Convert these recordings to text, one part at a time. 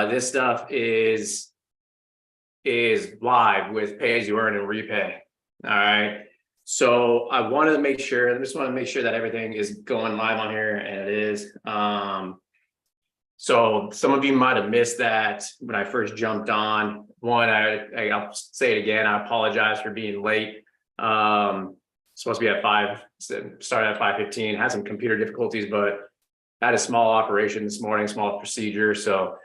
This stuff is live with pay as you earn and repay. All right. So I wanted to make sure, I just want to make sure that everything is going live on here, and it is. So some of you might have missed that when I first jumped on. One, I'll say it again. I apologize for being late. Supposed to be at 5, started at 5:15. Had some computer difficulties, but had a small operation this morning, small procedure. So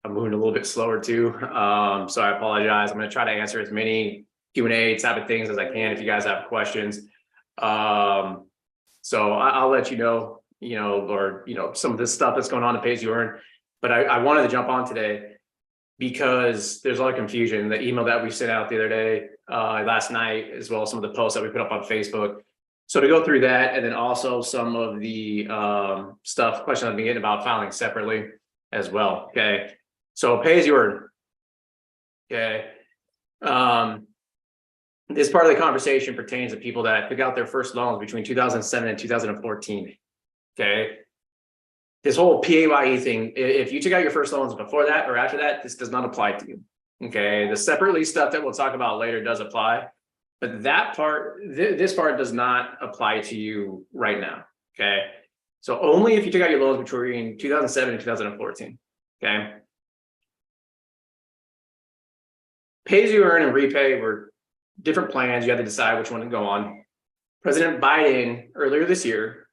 I'm moving a little bit slower too. So I apologize. I'm going to try to answer as many Q&A type of things as I can if you guys have questions. So I'll let you know, or some of this stuff that's going on to Pay As You Earn. But I wanted to jump on today because there's a lot of confusion. The email that we sent out the other day, last night, as well as some of the posts that we put up on Facebook. So to go through that, and then also some of the questions I've been getting about filing separately as well. Okay. So Pay As You Earn. Okay. This part of the conversation pertains to people that took out their first loans between 2007 and 2014. Okay. This whole PAYE thing, if you took out your first loans before that or after that, this does not apply to you. Okay. The separately stuff that we'll talk about later does apply, but that part, this part does not apply to you right now. Okay. So only if you took out your loans between 2007 and 2014. Okay. Pay As You Earn and repay were different plans. You had to decide which one to go on. President Biden earlier this year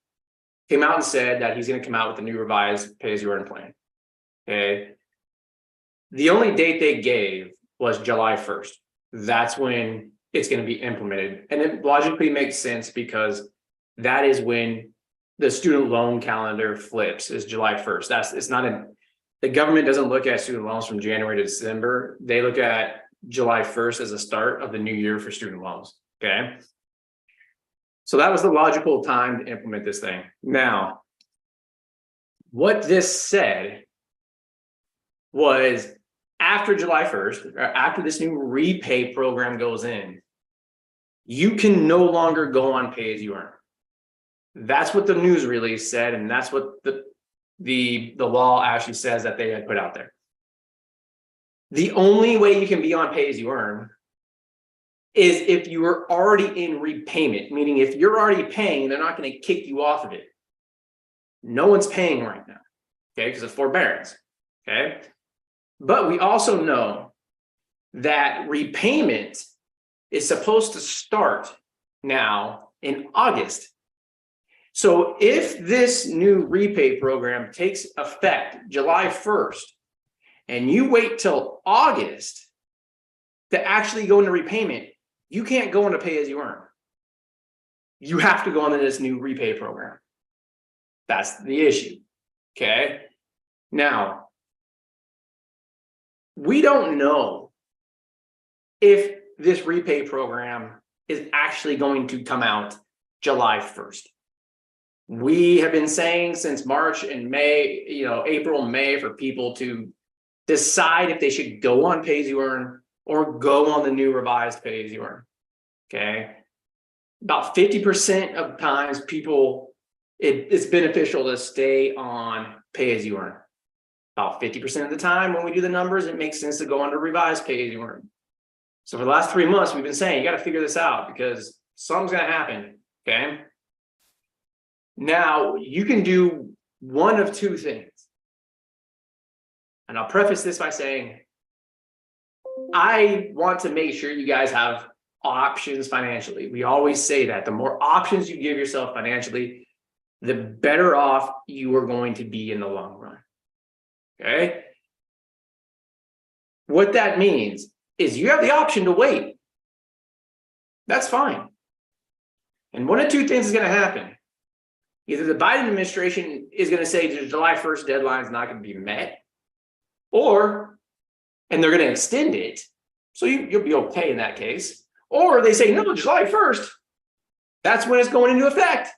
came out and said that he's going to come out with a new revised Pay As You Earn plan. Okay. The only date they gave was July 1st. That's when it's going to be implemented. And it logically makes sense because that is when the student loan calendar flips, is July 1st. The government doesn't look at student loans from January to December. They look at July 1st as a start of the new year for student loans. Okay. So that was the logical time to implement this thing. Now, what this said was after July 1st, or after this new repay program goes in, you can no longer go on Pay As You Earn. That's what the news release said, and that's what the law actually says that they had put out there. The only way you can be on Pay As You Earn is if you are already in repayment, meaning if you're already paying, they're not going to kick you off of it. No one's paying right now, okay, because of forbearance, okay? But we also know that repayment is supposed to start now in August. So if this new repay program takes effect July 1st, and you wait till August to actually go into repayment, you can't go into Pay As You Earn. You have to go into this new repay program. That's the issue. Okay. Now, we don't know if this repay program is actually going to come out July 1st. We have been saying since March and May, April and May, for people to decide if they should go on Pay As You Earn or go on the new revised Pay As You Earn. Okay. About 50% of times it's beneficial to stay on Pay As You Earn. About 50% of the time when we do the numbers, it makes sense to go on to revised Pay As You Earn. So for the last 3 months, we've been saying, you got to figure this out because something's going to happen. Okay. Now you can do one of two things. And I'll preface this by saying, I want to make sure you guys have options financially. We always say that the more options you give yourself financially, the better off you are going to be in the long run. Okay. What that means is you have the option to wait. That's fine. And one of two things is going to happen. Either the Biden administration is going to say the July 1st deadline is not going to be met, and they're going to extend it. So you'll be okay in that case. Or they say, no, July 1st, that's when it's going into effect.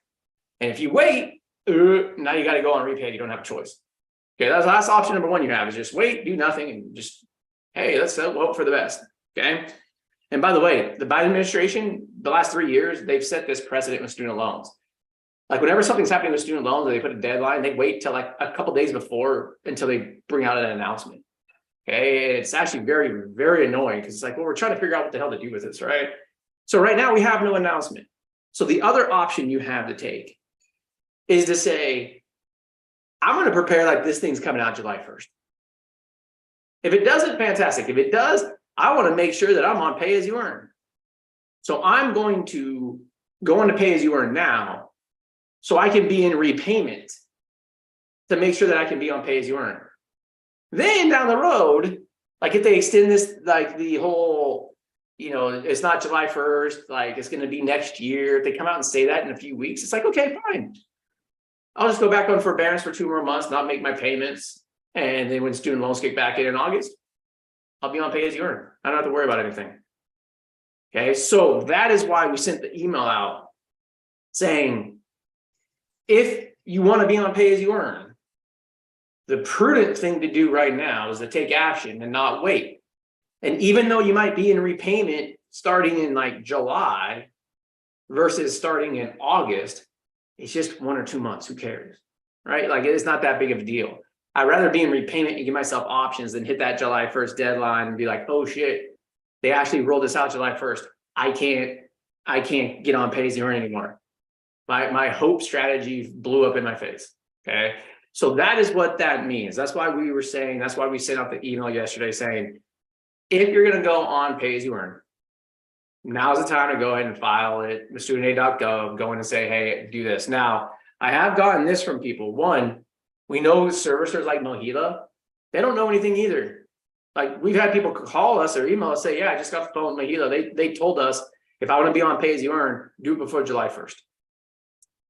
And if you wait, now you got to go on repay. You don't have a choice. Okay, that's option number one you have, is just wait, do nothing, and just, hey, let's hope for the best. Okay. And by the way, the Biden administration, the last 3 years, they've set this precedent with student loans. Like whenever something's happening with student loans, they put a deadline, they wait till like a couple days before until they bring out an announcement. Okay, it's actually very, very annoying because it's like, well, we're trying to figure out what the hell to do with this, right? So right now we have no announcement. So the other option you have to take is to say, I'm going to prepare like this thing's coming out July 1st. If it doesn't, fantastic. If it does, I want to make sure that I'm on pay as you earn. So I'm going to go into pay as you earn now so I can be in repayment to make sure that I can be on pay as you earn. Then down the road, like if they extend this, like the whole, it's not July 1st, like it's going to be next year. If they come out and say that in a few weeks, it's like, okay, fine. I'll just go back on forbearance for 2 more months, not make my payments. And then when student loans kick back in August, I'll be on pay as you earn. I don't have to worry about anything. Okay, so that is why we sent the email out saying, if you want to be on pay as you earn, the prudent thing to do right now is to take action and not wait. And even though you might be in repayment starting in like July versus starting in August, it's just 1 or 2 months. Who cares? Right? Like it's not that big of a deal. I'd rather be in repayment and give myself options than hit that July 1st deadline and be like, oh shit, they actually rolled this out July 1st. I can't get on pay as you earn anymore. My hope strategy blew up in my face. Okay. So that is what that means. That's why we were saying, that's why we sent out the email yesterday saying, if you're going to go on pay as you earn, now's the time to go ahead and file it with studentaid.gov, go in and say, hey, do this. Now, I have gotten this from people. One, we know servicers like Mohila, they don't know anything either. Like we've had people call us or email us, say, yeah, I just got the phone with Mohila. They told us if I want to be on pay as you earn, do it before July 1st.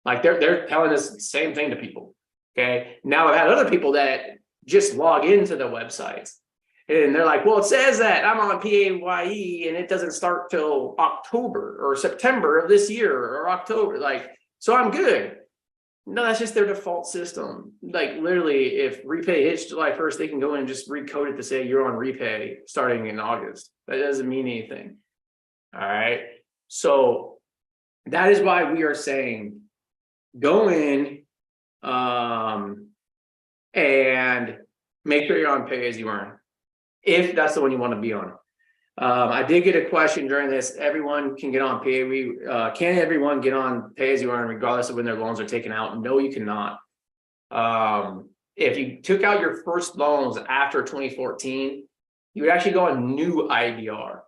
Like they're telling us the same thing to people. Okay. Now I've had other people that just log into the websites and they're like, well, it says that I'm on PAYE and it doesn't start till October or September of this year or October. Like, so I'm good. No, that's just their default system. Like literally if repay hits July 1st, they can go in and just recode it to say you're on repay starting in August. That doesn't mean anything. All right. So that is why we are saying go in and make sure you're on pay as you earn, if that's the one you want to be on. I did get a question during this. Everyone can get on PAYE. Can everyone get on pay as you earn regardless of when their loans are taken out? No, you cannot. If you took out your first loans after 2014, you would actually go on new IDR.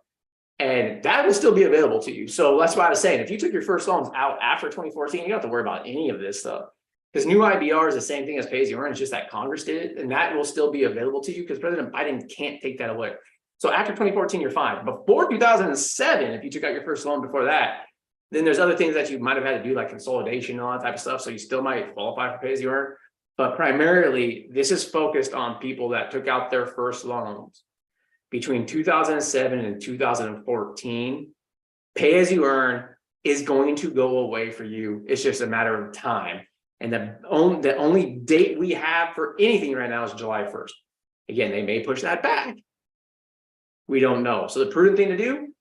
And that will still be available to you. So that's why I was saying, if you took your first loans out after 2014, you don't have to worry about any of this stuff. Because new IDR is the same thing as pay as you earn. It's just that Congress did it, and that will still be available to you because President Biden can't take that away. So after 2014, you're fine. Before 2007, if you took out your first loan before that, then there's other things that you might have had to do, like consolidation and all that type of stuff. So you still might qualify for pay as you earn. But primarily, this is focused on people that took out their first loans between 2007 and 2014. Pay as you earn is going to go away for you. It's just a matter of time. And the only date we have for anything right now is July 1st. Again, they may push that back. We don't know. So the prudent thing to do,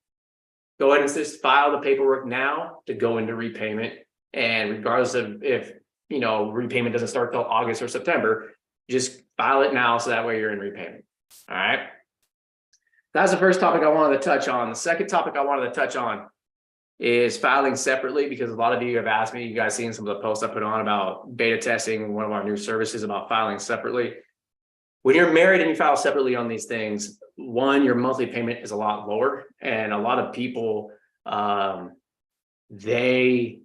go ahead and just file the paperwork now to go into repayment. And regardless of if, repayment doesn't start till August or September, just file it now so that way you're in repayment. All right. That's the first topic I wanted to touch on. The second topic I wanted to touch on is filing separately, because a lot of you have asked me, you guys seen some of the posts I put on about beta testing one of our new services about filing separately. When you're married and you file separately on these things, one, your monthly payment is a lot lower. And a lot of people, they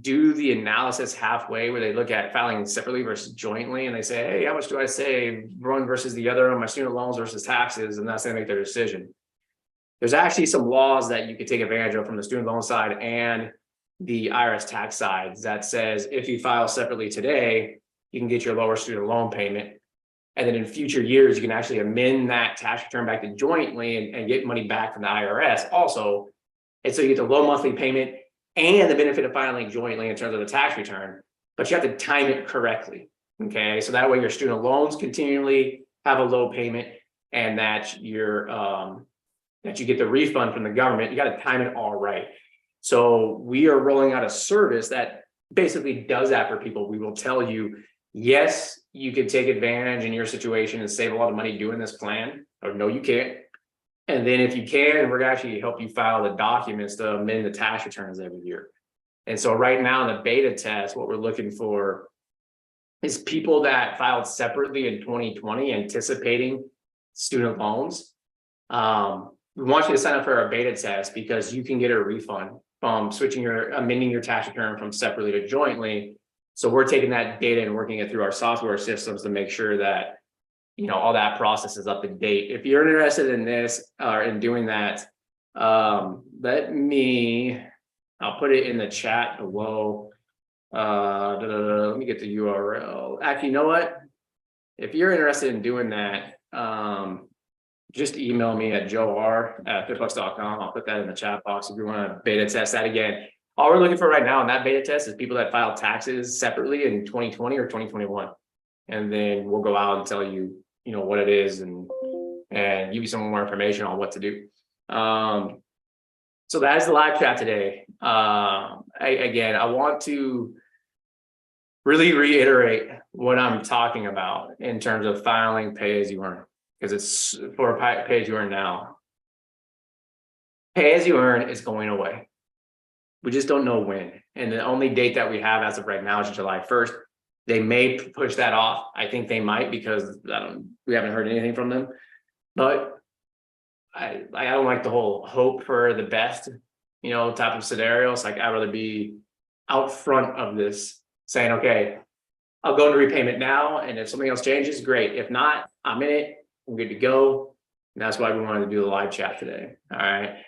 do the analysis halfway where they look at filing separately versus jointly. And they say, hey, how much do I save one versus the other on my student loans versus taxes? And that's how they make their decision. There's actually some laws that you could take advantage of from the student loan side and the IRS tax side that says if you file separately today, you can get your lower student loan payment. And then in future years, you can actually amend that tax return back to jointly and get money back from the IRS also. And so you get the low monthly payment and the benefit of filing jointly in terms of the tax return, but you have to time it correctly. Okay, so that way your student loans continually have a low payment, and that that you get the refund from the government. You got to time it all right. So we are rolling out a service that basically does that for people. We will tell you Yes, you could take advantage in your situation and save a lot of money doing this plan, or no, you can't. And then if you can, we're gonna actually help you file the documents to amend the tax returns every year. And so right now in the beta test, what we're looking for is people that filed separately in 2020 anticipating student loans. We want you to sign up for our beta test because you can get a refund from amending your tax return from separately to jointly. So we're taking that data and working it through our software systems to make sure that, you know, all that process is up to date. If you're interested in this or in doing that, I'll put it in the chat below. Let me get the URL. Actually, you know what? If you're interested in doing that, just email me at joer@fitbucks.com. I'll put that in the chat box if you want to beta test that again. All we're looking for right now in that beta test is people that filed taxes separately in 2020 or 2021. And then we'll go out and tell you, you know, what it is and give you some more information on what to do. So that is the live chat today. I want to really reiterate what I'm talking about in terms of filing pay as you earn, because it's for pay as you earn now. Pay as you earn is going away. We just don't know when. And the only date that we have as of right now is July 1st. They may push that off. I think they might because we haven't heard anything from them. But I don't like the whole hope for the best, you know, type of scenarios. Like I'd rather be out front of this saying, okay, I'll go into repayment now. And if something else changes, great. If not, I'm in it. I'm good to go. And that's why we wanted to do the live chat today. All right.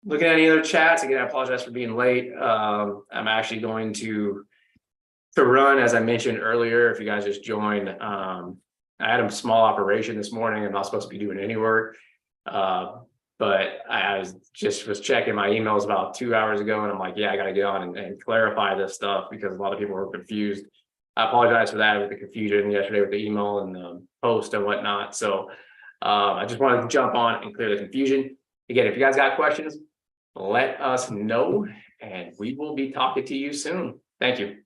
Looking at any other chats, again, I apologize for being late. I'm actually going to run, as I mentioned earlier, if you guys just joined. I had a small operation this morning. I'm not supposed to be doing any work. But I was checking my emails about 2 hours ago, and I'm like, yeah, I got to get on and clarify this stuff because a lot of people were confused. I apologize for that with the confusion yesterday with the email and the post and whatnot. So I just wanted to jump on and clear the confusion. Again, if you guys got questions, let us know, and we will be talking to you soon. Thank you.